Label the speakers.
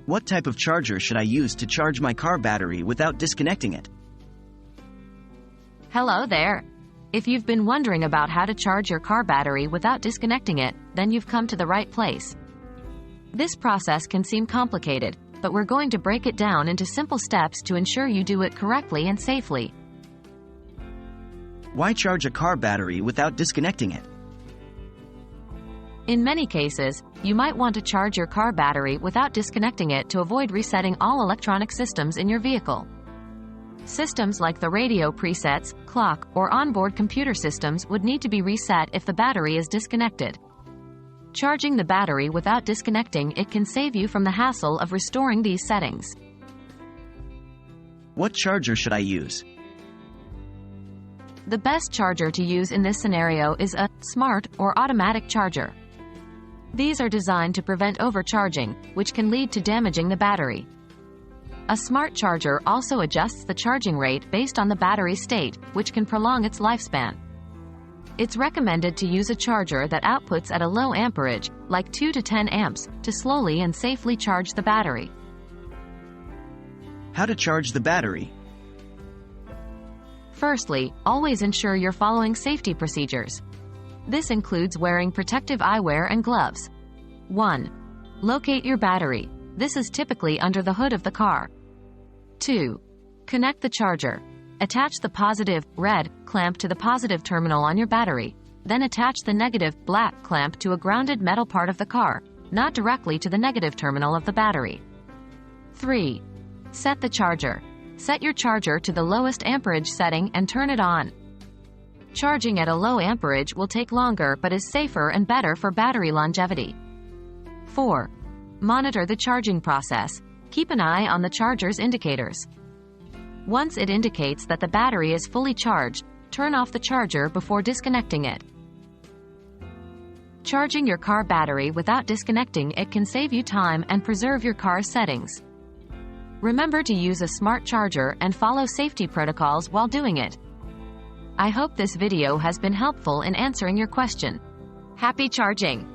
Speaker 1: What type of charger should I use to charge my car battery without disconnecting it?
Speaker 2: Hello there. If you've been wondering about how to charge your car battery without disconnecting it, then you've come to the right place. This process can seem complicated, but we're going to break it down into simple steps to ensure you do it correctly and safely.
Speaker 1: Why charge a car battery without disconnecting it?
Speaker 2: In many cases, you might want to charge your car battery without disconnecting it to avoid resetting all electronic systems in your vehicle. Systems like the radio presets, clock, or onboard computer systems would need to be reset if the battery is disconnected. Charging the battery without disconnecting it can save you from the hassle of restoring these settings.
Speaker 1: What charger should I use?
Speaker 2: The best charger to use in this scenario is a smart or automatic charger. These are designed to prevent overcharging, which can lead to damaging the battery. A smart charger also adjusts the charging rate based on the battery state, which can prolong its lifespan. It's recommended to use a charger that outputs at a low amperage, like 2 to 10 amps, to slowly and safely charge the battery.
Speaker 1: How to charge the battery?
Speaker 2: Firstly, always ensure you're following safety procedures. This includes wearing protective eyewear and gloves. 1. Locate your battery. This is typically under the hood of the car. 2. Connect the charger. Attach the positive, red, clamp to the positive terminal on your battery. Then attach the negative, black, clamp to a grounded metal part of the car, not directly to the negative terminal of the battery. 3. Set the charger. Set your charger to the lowest amperage setting and turn it on. Charging at a low amperage will take longer but is safer and better for battery longevity. 4. Monitor the charging process. Keep an eye on the charger's indicators. Once it indicates that the battery is fully charged, turn off the charger before disconnecting it. Charging your car battery without disconnecting it can save you time and preserve your car's settings. Remember to use a smart charger and follow safety protocols while doing it. I hope this video has been helpful in answering your question. Happy charging!